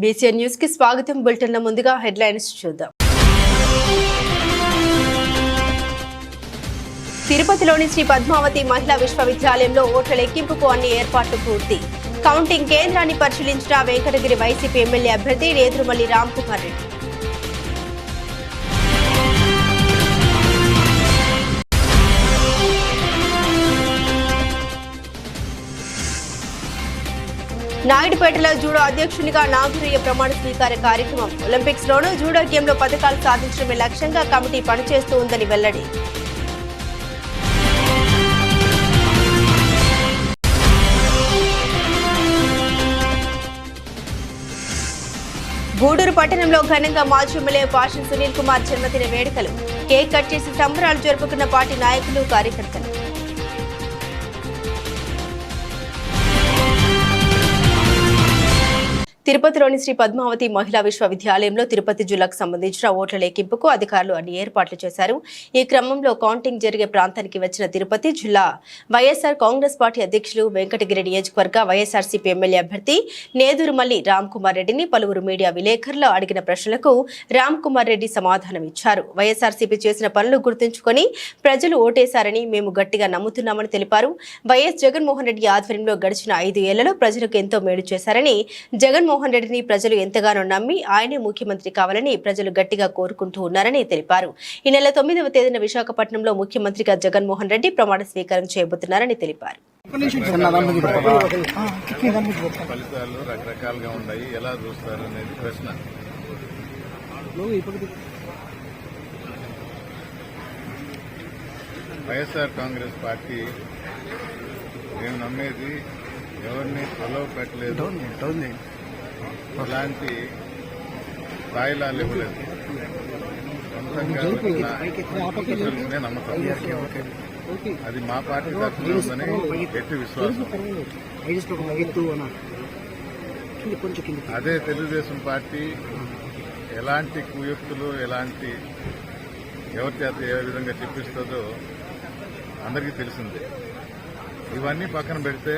BCN news కి స్వాగతం. Bulletin లో ముందుగా హెడ్లైన్స్ చూద్దాం. తిరుపతిలోని శ్రీ పద్మావతి మహిళా విశ్వవిద్యాలయంలో ఓట్ల లెక్కింపుకు అన్ని ఏర్పాట్లు పూర్తి. కౌంటింగ్ కేంద్రాన్ని పరిశీలించిన వెంకటగిరి వైసీపీ ఎమ్మెల్యే అభ్యర్థి నేదురుమల్లి రామ్కుమార్ రెడ్డి. నాయుడుపేటలో జూడో అధ్యక్షునిగా నాగురయ్య ప్రమాణ స్వీకార కార్యక్రమం. ఒలింపిక్స్ లోనూ జూడో గేమ్లో పథకాలు సాధించడమే లక్ష్యంగా కమిటీ పనిచేస్తూ ఉందని వెల్లడి. గూడూరు పట్టణంలో ఘనంగా మాజీ ఎమ్మెల్యే పాషం సునీల్ కుమార్ జన్మదిన వేడుకలు. కేక్ కట్ చేసి సంబరాలు జరుపుకున్న పార్టీ నాయకులు, కార్యకర్తలు. తిరుపతిలోని శ్రీ పద్మావతి మహిళా విశ్వవిద్యాలయంలో తిరుపతి జిల్లాకు సంబంధించిన ఓట్ల లెక్కింపుకు అధికారులు అన్ని ఏర్పాట్లు చేశారు. ఈ క్రమంలో కౌంటింగ్ జరిగే ప్రాంతానికి వచ్చిన తిరుపతి జిల్లా వైఎస్ఆర్ కాంగ్రెస్ పార్టీ అధ్యక్షులు, వెంకటగిరి నియోజకవర్గ వైఎస్ఆర్సీపీ ఎమ్మెల్యే అభ్యర్థి నేదురుమల్లి రామ్కుమార్ రెడ్డిని పలువురు మీడియా విలేకరులు అడిగిన ప్రశ్నలకు రామ్కుమార్ రెడ్డి సమాధానం ఇచ్చారు. వైఎస్ఆర్సీపీ చేసిన పనులు గుర్తుంచుకొని ప్రజలు ఓటేశారని మేము గట్టిగా నమ్ముతున్నామని తెలిపారు. వైఎస్ జగన్మోహన్ రెడ్డి ఆధ్వర్యంలో గడిచిన 5 ఏళ్లలో ప్రజలకు ఎంతో మేలు చేశారని, జగన్మోహన్ రెడ్డిని ప్రజలు ఎంతగానో నమ్మి ఆయనే ముఖ్యమంత్రి కావాలని ప్రజలు గట్టిగా కోరుకుంటూ ఉన్నారని తెలిపారు. ఈ నెల 9వ తేదీన విశాఖపట్నంలో ముఖ్యమంత్రిగా జగన్మోహన్ రెడ్డి ప్రమాణ స్వీకారం చేయబోతున్నారని తెలిపారు. ఫలితాలు రకరకాలుగా ఉన్నాయి, ఎలా చూస్తారు అనేది ప్రశ్న. వైఎస్ఆర్ కాంగ్రెస్ పార్టీ మేము నమ్మేది ఎవరిని పొలవ పెట్టలేదు, అలాంటి స్థాయిలాలు ఇవ్వలేదు. సొంతంగా వచ్చిన నమ్మకం, అది మా పార్టీ తరఫున ఉందని గట్టి విశ్వాసం. అదే తెలుగుదేశం పార్టీ ఎలాంటి కుయుక్తులు, ఎలాంటి ఎవరి చేత ఏ విధంగా చెప్పిస్తుందో అందరికీ తెలిసిందే. ఇవన్నీ పక్కన పెడితే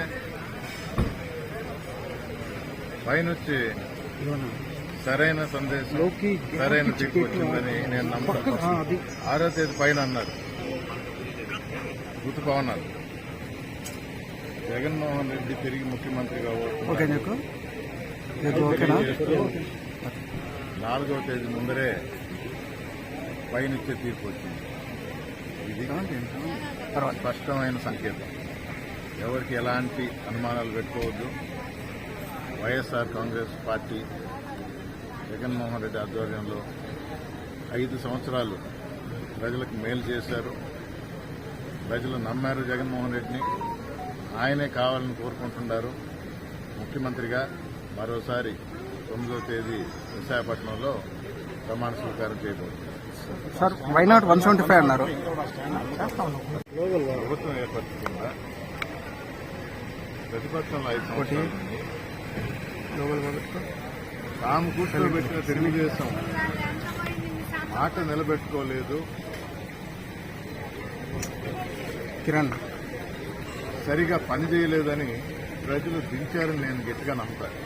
పైనొచ్చి సరైన సందేశం, సరైన తీర్పు వచ్చిందని నేను నమ్ముతాను. 6వ తేదీ పైన అన్నారు, గుర్తుపవన్నారు. జగన్మోహన్ రెడ్డి తిరిగి ముఖ్యమంత్రిగా 4వ తేదీ ముందరే పైనిచ్చే తీర్పు వచ్చింది. ఇది స్పష్టమైన సంకేతం. ఎవరికి ఎలాంటి అనుమానాలు పెట్టుకోవద్దు. వైఎస్ఆర్ కాంగ్రెస్ పార్టీ జగన్మోహన్ రెడ్డి ఆధ్వర్యంలో 5 సంవత్సరాలు ప్రజలకు మేలు చేశారు. ప్రజలు నమ్మారు జగన్మోహన్ రెడ్డిని. ఆయనే కావాలని కోరుకుంటున్నారు. ముఖ్యమంత్రిగా మరోసారి 9వ తేదీ విశాఖపట్నంలో ప్రమాణ స్వీకారం చేయబోతున్నారు. సార్, వై నాట్ 175 అన్నారు. ప్రభుత్వం ఏర్పడుతుందా? ప్రతిపక్షంలో 5 సంవత్సరాలు తాము కూర్చోబెట్టిన తెలుగుదేశం మాట నిలబెట్టుకోలేదు. కిరణ్ సరిగా పనిచేయలేదని ప్రజలు దించారని నేను గట్టిగా నమ్ముతాను.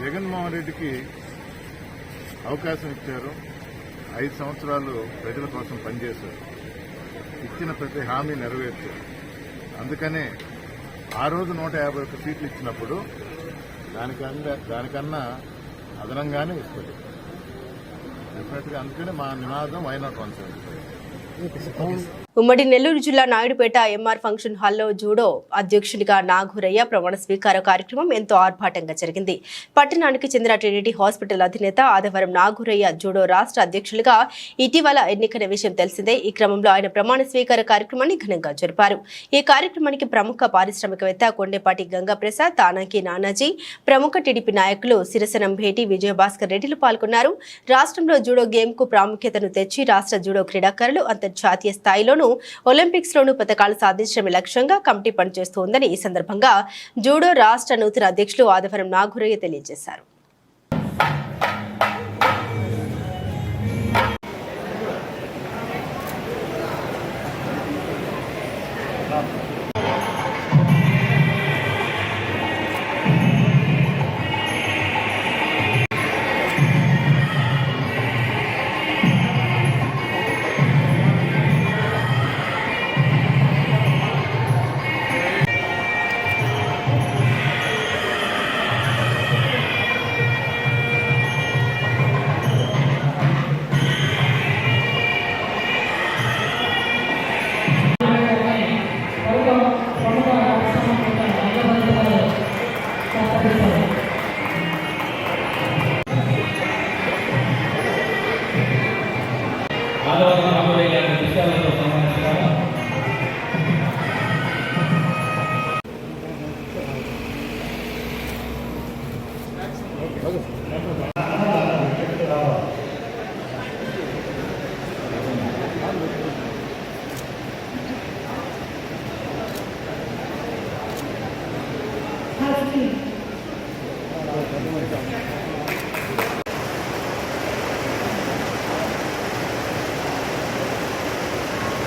జగన్మోహన్ రెడ్డికి అవకాశం ఇచ్చారు. 5 సంవత్సరాలు ప్రజల కోసం పనిచేశారు. ఇచ్చిన ప్రతి హామీ నెరవేర్చారు. అందుకనే ఆ రోజు 151 సీట్లు ఇచ్చినప్పుడు దానికన్నా అదనంగానే ఇస్తుంది డెఫినెట్గా. అందుకనే మా నినాదం వై నాట్ 175. ఉమ్మడి నెల్లూరు జిల్లా నాయుడుపేట ఎంఆర్ ఫంక్షన్ హాల్లో జూడో అధ్యక్షుడిగా నాగురయ్య ప్రమాణ స్వీకార కార్యక్రమం ఎంతో ఆర్భాటంగా జరిగింది. పట్టణానికి చెందిన ట్రినిటీ హాస్పిటల్ అధినేత ఆదివారం నాగురయ్య జూడో రాష్ట్ర అధ్యక్షులుగా ఇటీవల ఎన్నికైన విషయం తెలిసిందే. ఈ క్రమంలో ఆయన ప్రమాణ స్వీకార కార్యక్రమాన్ని ఘనంగా జరిపారు. ఈ కార్యక్రమానికి ప్రముఖ పారిశ్రామికవేత్త కొండేపాటి గంగాప్రసాద్, తానాకి నానాజీ, ప్రముఖ టీడీపీ నాయకులు సిరసనం భేటి, విజయభాస్కర్ రెడ్డిలు పాల్గొన్నారు. రాష్ట్రంలో జూడో గేమ్ కు ప్రాముఖ్యతను తెచ్చి రాష్ట్ర జూడో క్రీడాకారులు అంతర్జాతీయ స్థాయిలోనూ ఒలింపిక్స్ లోనూ పథకాలు సాధించడమే లక్ష్యంగా కమిటీ పనిచేస్తోందని ఈ సందర్భంగా జూడో రాష్ట్ర నూతన అధ్యక్షులు ఆదివారం నాగురయ్య తెలియజేశారు.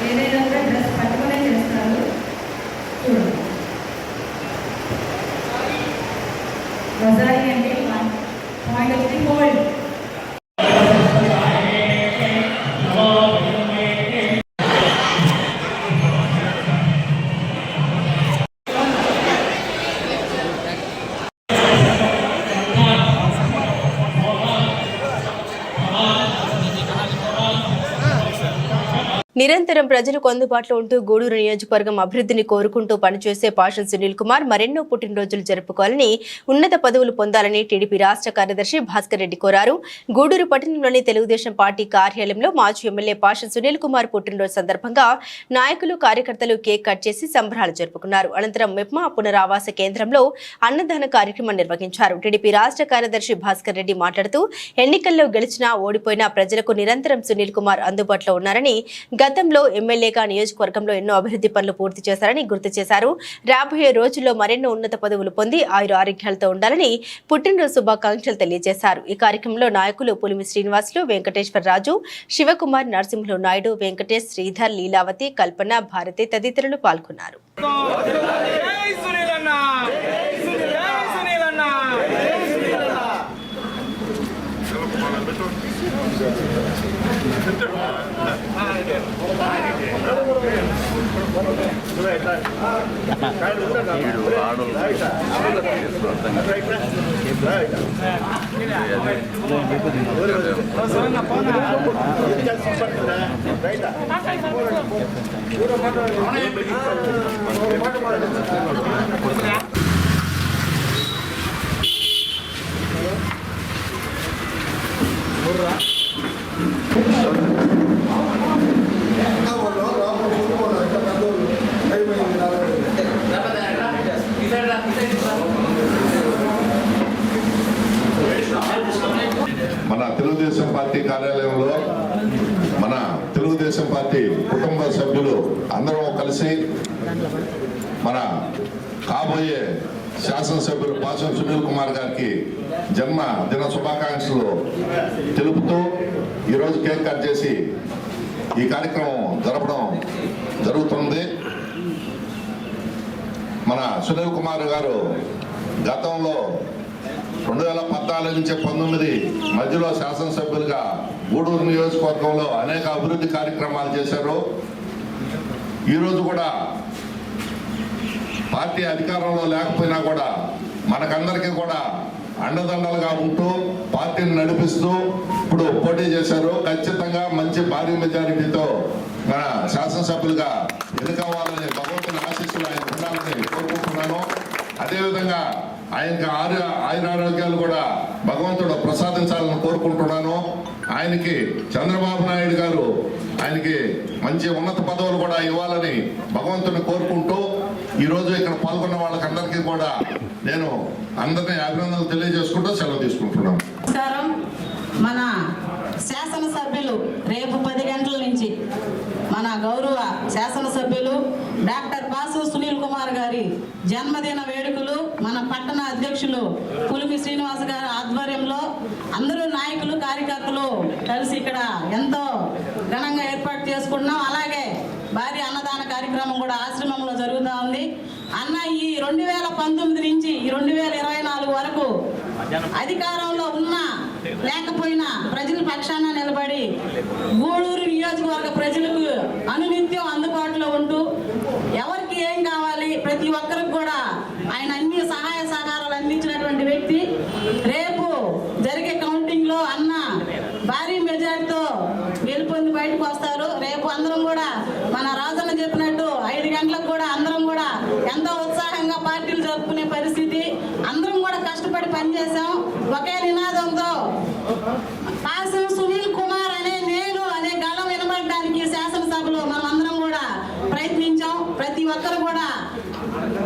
ఏదైనా కూడా డ్రెస్ పట్టుకునే చేస్తారు. చూడండి, రజాయి అంటే పాయింట్ ఆఫ్ ది హోల్డ్. నిరంతరం ప్రజలకు అందుబాటులో ఉంటూ గూడూరు నియోజకవర్గం అభివృద్ధిని కోరుకుంటూ పనిచేసే పాషం సునీల్ కుమార్ మరెన్నో పుట్టినరోజులు జరుపుకోవాలని, ఉన్నత పదవులు పొందాలని టీడీపీ రాష్ట్ర కార్యదర్శి భాస్కర్ రెడ్డి కోరారు. గూడూరు పట్టణంలోని తెలుగుదేశం పార్టీ కార్యాలయంలో మాజీ ఎమ్మెల్యే పాషం సునీల్ కుమార్ పుట్టినరోజు సందర్భంగా నాయకులు, కార్యకర్తలు కేక్ కట్ చేసి సంబరాలు జరుపుకున్నారు. అనంతరం మెప్మా పునరావాస కేంద్రంలో అన్నదాన కార్యక్రమం నిర్వహించారు. టీడీపీ రాష్ట్ర కార్యదర్శి భాస్కర్ రెడ్డి మాట్లాడుతూ ఎన్నికల్లో గెలిచినా ఓడిపోయినా ప్రజలకు నిరంతరం సునీల్ కుమార్ అందుబాటులో ఉన్నారని, గతంలో ఎమ్మెల్యేగా నియోజకవర్గంలో ఎన్నో అభివృద్ధి పనులు పూర్తి చేశారని గుర్తు చేశారు. రాబోయే రోజుల్లో మరెన్నో ఉన్నత పదవులు పొంది ఆయుర ఆరోగ్యాలతో ఉండాలని పుట్టినరోజు శుభాకాంక్షలు తెలియజేశారు. ఈ కార్యక్రమంలో నాయకులు పులిమి శ్రీనివాసులు, వెంకటేశ్వర రాజు, శివకుమార్, నరసింహులు నాయుడు, వెంకటేష్, శ్రీధర్, లీలావతి, కల్పన, భారతి తదితరులు పాల్గొన్నారు. మన తెలుగుదేశం పార్టీ కార్యాలయంలో మన తెలుగుదేశం పార్టీ కుటుంబ సభ్యులు అందరం కలిసి మన కాబోయే శాసనసభ్యులు పాషం సునీల్ కుమార్ గారికి జన్మదిన శుభాకాంక్షలు తెలుపుతూ ఈరోజు కేక్ కట్ చేసి ఈ కార్యక్రమం జరపడం జరుగుతుంది. మన సునీల్ కుమార్ గారు గతంలో 2014 నుంచి 19 మధ్యలో శాసనసభ్యులుగా గూడూరు నియోజకవర్గంలో అనేక అభివృద్ధి కార్యక్రమాలు చేశారు. ఈరోజు కూడా పార్టీ అధికారంలో లేకపోయినా కూడా మనకందరికీ కూడా అండదండలుగా ఉంటూ పార్టీని నడిపిస్తూ ఇప్పుడు పోటీ చేశారు. ఖచ్చితంగా మంచి భారీ మెజారిటీతో మన శాసనసభ్యులుగా ఎన్నికవ్వాలని భగవంతుని ఆశీస్సులు ఆయన ఉండాలని కోరుకుంటున్నాను. అదేవిధంగా ఆయనకి ఆయురారోగ్యాలు కూడా భగవంతుడు ప్రసాదించాలని కోరుకుంటున్నాను. ఆయనకి చంద్రబాబు నాయుడు గారు ఆయనకి మంచి ఉన్నత పదవులు కూడా ఇవ్వాలని భగవంతుని కోరుకుంటూ ఈరోజు ఇక్కడ పాల్గొన్న వాళ్ళకందరికీ కూడా నేను అందరినీ అభినందనలు తెలియజేసుకుంటూ సెలవు తీసుకుంటున్నాను. నమస్కారం. మన శాసనసభ్యులు రేపు 10 గంటల నుంచి మన గౌరవ శాసనసభ్యులు డాక్టర్ పాషం సునీల్ కుమార్ గారి జన్మదిన వేడుకలు మన పట్టణ అధ్యక్షులు పులిమి శ్రీనివాస్ గారి ఆధ్వర్యంలో అందరూ నాయకులు, కార్యకర్తలు కలిసి ఇక్కడ ఎంతో ఘనంగా ఏర్పాటు చేసుకుంటున్నాం. అలాగే భారీ అన్నదాన కార్యక్రమం కూడా ఆశ్రమంలో జరుగుతూ ఉంది. అన్న ఈ 2019 నుంచి ఈ 2024 వరకు అధికారంలో ఉన్నా లేకపోయినా ప్రజల పక్షాన నిలబడి గూడూరు నియోజకవర్గ ప్రజలకు అనునిత్యం అందుబాటులో ఉంటూ ఎవరికి ఏం కావాలి ప్రతి ఒక్కరికి కూడా ఆయన అన్ని సహాయ సహకారాలు అందించినటువంటి వ్యక్తి. రేపు జరిగే కౌంటింగ్ లో అన్న భారీ మెజార్టీతో గెలుపొంది బయటకు వస్తారు. రేపు అందరం కూడా మన రాజన్న చెప్పినట్టు 5 గంటలకు కూడా అందరం కూడా ఎంతో ఉత్సాహంగా పార్టీలు జరుపుకునే పరిస్థితి. అందరం కూడా కష్టపడి పనిచేసాం. ఒకే నినాదంతో పాషం సునీల్ కుమార్ అనే నేను అనే గళం వినబడడానికి శాసనసభలో మనం అందరం కూడా ప్రయత్నించాం. ప్రతి ఒక్కరు కూడా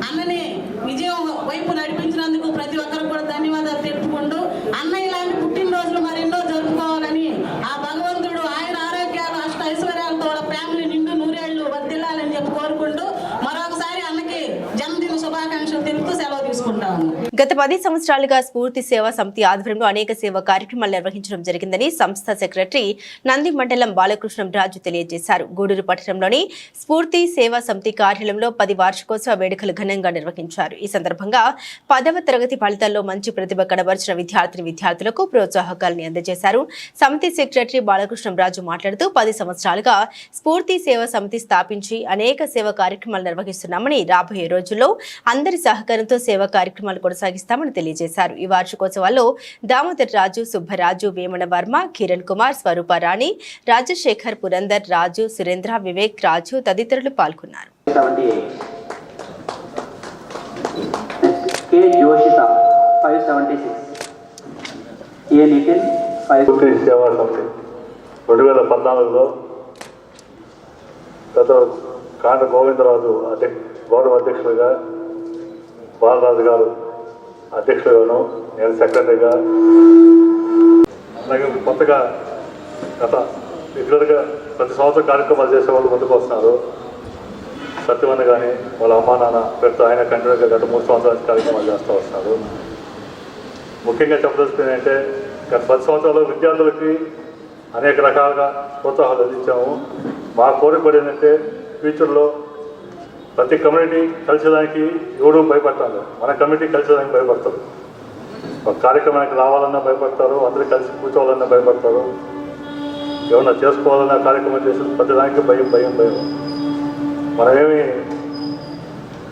అన్నని విజయం వైపు నడిపించినందుకు ప్రతి ఒక్కరు కూడా ధన్యవాదాలు తెలుపుకుంటూ అన్న ఇలాంటి పుట్టినరోజులు మరెన్నో జరుపుకోవాలని ఆ భగవంతుడు ఆయన ఆరోగ్యాలు అష్ట ఐశ్వర్యాలతో ఫ్యామిలీ నిండు నూరేళ్లు వర్ధిల్లాలని చెప్పి కోరుకుంటూ మరొకసారి అన్నకి జన్మదిన శుభాకాంక్షలు తెలుపుతూ సెలవు తీసుకుంటాం. ఉంటాము. గత 10 సంవత్సరాలుగా స్ఫూర్తి సేవా సమితి ఆధ్వర్యంలో అనేక సేవా కార్యక్రమాలు నిర్వహించడం జరిగిందని సంస్థ సెక్రటరీ నంది మండలం బాలకృష్ణం రాజు తెలియజేశారు. గూడూరు పట్టణంలోని స్ఫూర్తి సేవా సమితి కార్యాలయంలో 10 వార్షికోత్సవ వేడుకలు ఘనంగా నిర్వహించారు. ఈ సందర్భంగా 10వ తరగతి ఫలితాల్లో మంచి ప్రతిభ కనబరిచిన విద్యార్థులకు ప్రోత్సాహకాలను అందజేశారు. సమితి సెక్రటరీ బాలకృష్ణం రాజు మాట్లాడుతూ 10 సంవత్సరాలుగా స్ఫూర్తి సేవా సమితి స్థాపించి అనేక సేవా కార్యక్రమాలు నిర్వహిస్తున్నామని, రాబోయే రోజుల్లో అందరి సహకారంతో సేవా కార్యక్రమాలు కొనసాగిస్తామని తెలియజేశారు. ఈ వార్షికోత్సవాల్లో దామోదర్ రాజు, సుబ్బరాజు, వేమన వర్మ, కిరణ్ కుమార్, స్వరూప రాణి, రాజశేఖర్, పురందర్ రాజు, సురేంద్ర, వివేక్ రాజు తదితరులు పాల్గొన్నారు. సేవా సమితి 2014లో కాండ గోవిందరాజు గౌరవ అధ్యక్షులుగా, బాలరాజు గారు అధ్యక్షులుగాను, నేను సెక్రటరీగా, అలాగే కొత్తగా గత రెగ్యులర్గా ప్రతి సంవత్సరం కార్యక్రమాలు చేసేవాళ్ళు ముందుకు వస్తున్నారు. సత్యవన్న కానీ వాళ్ళ అమ్మా నాన్న పెద్ద ఆయన కంటిన్యూగా గత 3 సంవత్సరాల కార్యక్రమాలు చేస్తూ వస్తున్నారు. ముఖ్యంగా చెప్పదలుచుకుంది అంటే గత 10 సంవత్సరాలు విద్యార్థులకి అనేక రకాలుగా ప్రోత్సాహాలు అందించాము. మా కోరిక ఏంటంటే ఫ్యూచర్లో ప్రతి కమ్యూనిటీ కలిసేదానికి ఎవరు భయపడతారు, మన కమ్యూనిటీ కలిసేదానికి భయపడతారు. ఒక కార్యక్రమానికి రావాలన్నా భయపడతారు, అందరూ కలిసి కూర్చోవాలన్నా భయపడతారు, ఏమన్నా చేసుకోవాలన్నా కార్యక్రమం చేసి ప్రతిదానికి భయం. మనమేమి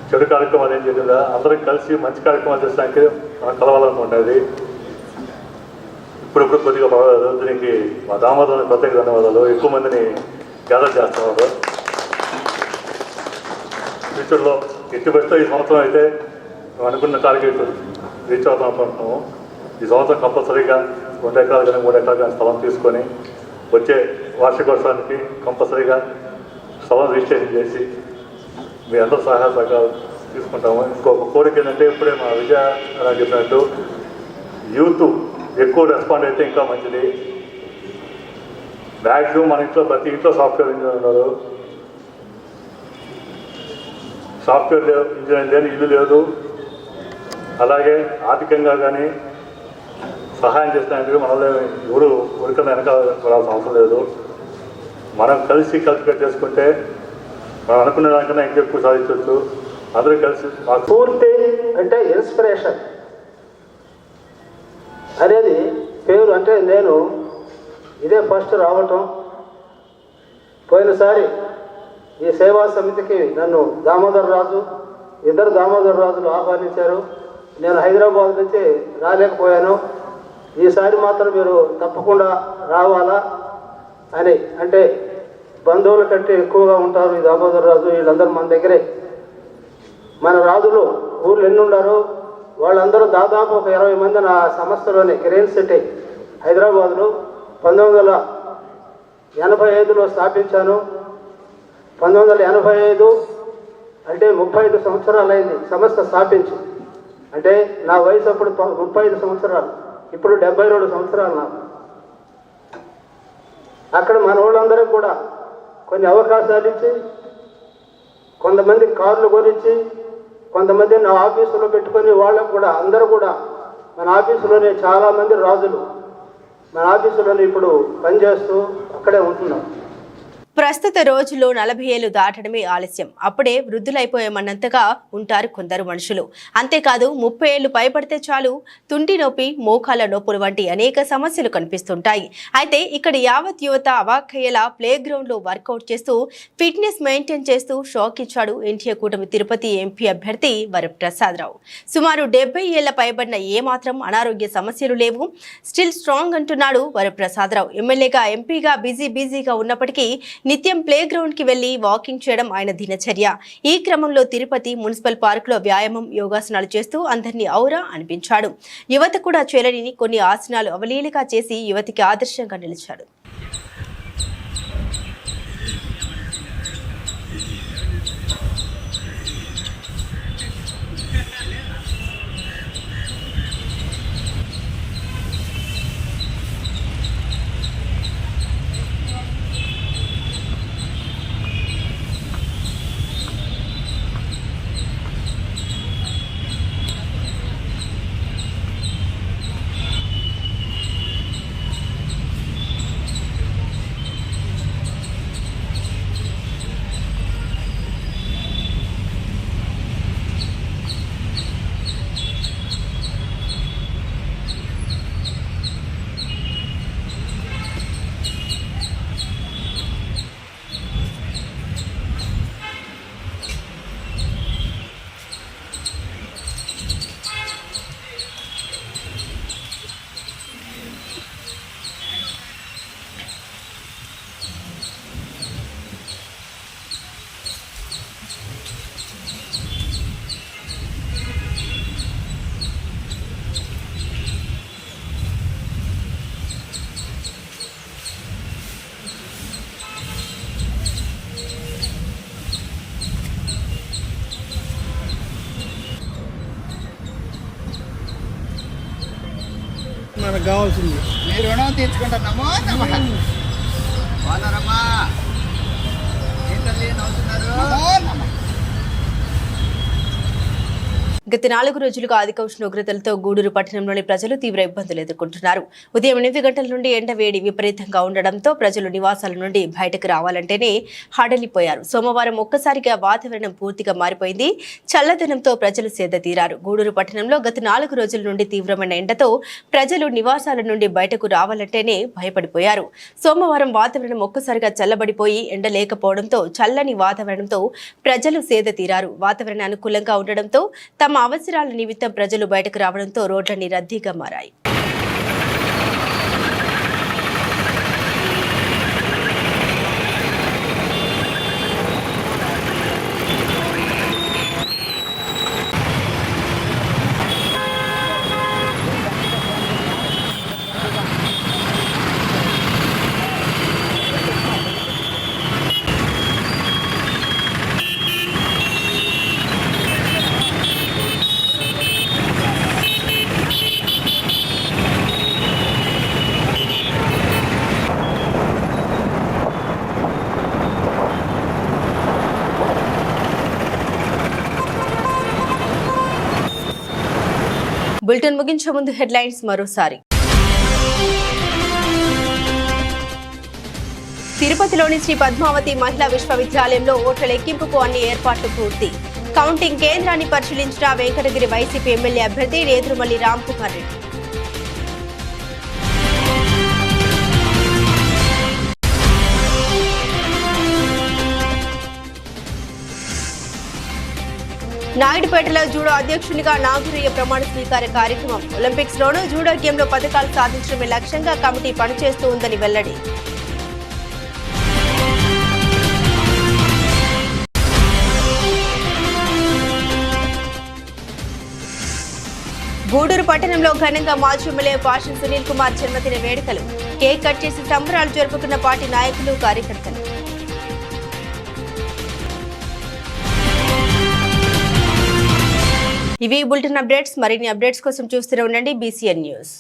చెడు కార్యక్రమాలు ఏం చేయలేదా, అందరం కలిసి మంచి కార్యక్రమాలు చేసడానికి మనం కలవాలనుకుంటుంది. ఇప్పుడు కొద్దిగా పర్వాలేదు. దీనికి మా దామోదరానికి ప్రత్యేక ధన్యవాదాలు. ఎక్కువ మందిని గ్యాదర్ చేస్తున్నారు. ఫ్యూచర్లో ఎట్టి పరిస్థితుల్లో ఈ సంవత్సరం అయితే మేము అనుకున్న టార్గెట్ రీచ్ అవుతాం అనుకుంటున్నాము. ఈ సంవత్సరం కంపల్సరీగా 2 ఎకరాలు కానీ 3 ఎకరాలు కానీ స్థలం తీసుకొని వచ్చే వార్షికోత్సవానికి కంపల్సరీగా స్థలం రిజిస్ట్రేషన్ చేసి మీ అందరూ సహాయ సహకారాలు తీసుకుంటాము. ఇంకొక కోరిక ఏంటంటే ఇప్పుడే మా విజయ చెప్పినట్టు యూత్ ఎక్కువ రెస్పాండ్ అయితే ఇంకా మంచిది. మ్యాక్సిమం మన ఇంట్లో ప్రతి ఇంట్లో సాఫ్ట్వేర్ ఇంజనీర్ ఉన్నారు. సాఫ్ట్వేర్ ఇంజనీర్ లేని ఇల్లు లేదు. అలాగే ఆర్థికంగా కానీ సహాయం చేసినందుకు మనలో ఎవరు ఉరికన్నా వెనకాల పడాల్సిన అవసరం లేదు. మనం కలిసి చేసుకుంటే మనం అనుకునే దానికన్నా ఇంకా ఎక్కువ సాధించవచ్చు. అందరూ కలిసి స్ఫూర్తి అంటే ఇన్స్పిరేషన్ అనేది పేరు. అంటే నేను ఇదే ఫస్ట్ రావటం. పోయినసారి ఈ సేవా సమితికి నన్ను ఇద్దరు దామోదర్ రాజులు ఆహ్వానించారు. నేను హైదరాబాద్ నుంచి రాలేకపోయాను. ఈసారి మాత్రం మీరు తప్పకుండా రావాలా అని, అంటే బంధువుల కంటే ఎక్కువగా ఉంటారు ఈ దామోదర్ రాజు, వీళ్ళందరూ మన దగ్గరే. మన రాజులు ఊర్లు ఎన్ని ఉన్నారు, వాళ్ళందరూ దాదాపు ఒక 20 మంది నా సంస్థలోనే గ్రీన్ సిటీ హైదరాబాద్లో 1985లో స్థాపించాను. 1985 అంటే 35 సంవత్సరాలు అయింది సంస్థ స్థాపించి. అంటే నా వయసు అప్పుడు 35 సంవత్సరాలు, ఇప్పుడు 72 సంవత్సరాలు నాకు. అక్కడ మన వాళ్ళందరికీ కూడా కొన్ని అవకాశాలు ఇచ్చి, కొంతమంది కార్లు కొనిచ్చి, కొంతమంది నా ఆఫీసులో పెట్టుకొని వాళ్ళకు కూడా అందరూ కూడా మన ఆఫీసులోనే చాలామంది రాజులు మన ఆఫీసులోనే ఇప్పుడు పనిచేస్తూ అక్కడే ఉంటున్నారు. ప్రస్తుత రోజుల్లో 40 ఏళ్లు దాటడమే ఆలస్యం. అప్పుడే వృద్ధులైపోయామన్నంతగా ఉంటారు కొందరు మనుషులు. అంతేకాదు 30 ఏళ్లు పైబడితే చాలు తుంటి నొప్పి, మోకాల నొప్పులు వంటి అనేక సమస్యలు కనిపిస్తుంటాయి. అయితే ఇక్కడ యావత్ యువత అవాక్కయ్యేలా ప్లే గ్రౌండ్ లో వర్కౌట్ చేస్తూ ఫిట్నెస్ మెయింటైన్ చేస్తూ షాక్ ఇచ్చాడు ఎన్టీఏ కూటమి తిరుపతి ఎంపీ అభ్యర్థి వరప్రసాదరావు. సుమారు 70 ఏళ్ల పైబడిన ఏమాత్రం అనారోగ్య సమస్యలు లేవు, స్టిల్ స్ట్రాంగ్ అంటున్నాడు వరప్రసాదరావు. ఎమ్మెల్యేగా ఎంపీగా బిజీగా ఉన్నప్పటికీ నిత్యం ప్లే గ్రౌండ్ కి వెళ్లి వాకింగ్ చేయడం ఆయన దినచర్య. ఈ క్రమంలో తిరుపతి మున్సిపల్ పార్క్ లో వ్యాయామం, యోగాసనాలు చేస్తూ అందరినీ ఔరా అనిపించాడు. యువత కూడా చేయలేని కొన్ని ఆసనాలు అవలీలగా చేసి యువతికి ఆదర్శంగా నిలిచాడు. మనకు కావాల్సింది. మీ రుణం తీర్చుకుంటున్నాము. బాగున్నారమ్మా? ఏం తల్లి నవ్వుతున్నారు? గత 4 రోజులుగా అధిక ఉష్ణోగ్రతలతో గూడూరు పట్టణంలోని ప్రజలు తీవ్ర ఇబ్బందులు ఎదుర్కొంటున్నారు. ఉదయం 8 గంటల నుండి ఎండ వేడి విపరీతంగా ఉండడంతో ప్రజలు నివాసాల నుండి బయటకు రావాలంటేనే హడలిపోయారు. సోమవారం ఒక్కసారిగా వాతావరణం పూర్తిగా మారిపోయింది. చల్లదనంతో ప్రజలు సేద తీరారు. గూడూరు పట్టణంలో గత 4 రోజుల నుండి తీవ్రమైన ఎండతో ప్రజలు నివాసాల నుండి బయటకు రావాలంటేనే భయపడిపోయారు. సోమవారం వాతావరణం ఒక్కసారిగా చల్లబడిపోయి ఎండ లేకపోవడంతో చల్లని వాతావరణంతో ప్రజలు సేద తీరారు. వాతావరణం అనుకూలంగా ఉండడంతో తమ అవసరాల నిమిత్తం ప్రజలు బయటకు రావడంతో రోడ్లన్నీ రద్దీగా మారాయి. బులెటిన్ ముగించే ముందు హెడ్లైన్స్ మరోసారి. తిరుపతిలోని శ్రీ పద్మావతి మహిళా విశ్వవిద్యాలయంలో ఓట్ల లెక్కింపుకు అన్ని ఏర్పాట్లు పూర్తి. కౌంటింగ్ కేంద్రాన్ని పరిశీలించిన వెంకటగిరి వైసీపీ ఎమ్మెల్యే అభ్యర్థి నేదురుమల్లి రాంకుమార్ రెడ్డి. నాయుడుపేటలో జూడో అధ్యక్షునిగా నాగురయ్య ప్రమాణ స్వీకార కార్యక్రమం. ఒలింపిక్స్ లోనూ జూడో గేమ్లో పథకాలు సాధించడమే లక్ష్యంగా కమిటీ పనిచేస్తూ ఉందని వెల్లడి. గూడూరు పట్టణంలో ఘనంగా మాజీ ఎమ్మెల్యే పాషం సునీల్ కుమార్ జన్మదిన వేడుకలు. కేక్ కట్ చేసి సంబరాలు జరుపుకున్న పార్టీ నాయకులు, కార్యకర్తలు. ఇవి బులెటిన్ అప్డేట్స్. మరిన్ని అప్డేట్స్ కోసం చూస్తూనే ఉండండి BCN న్యూస్.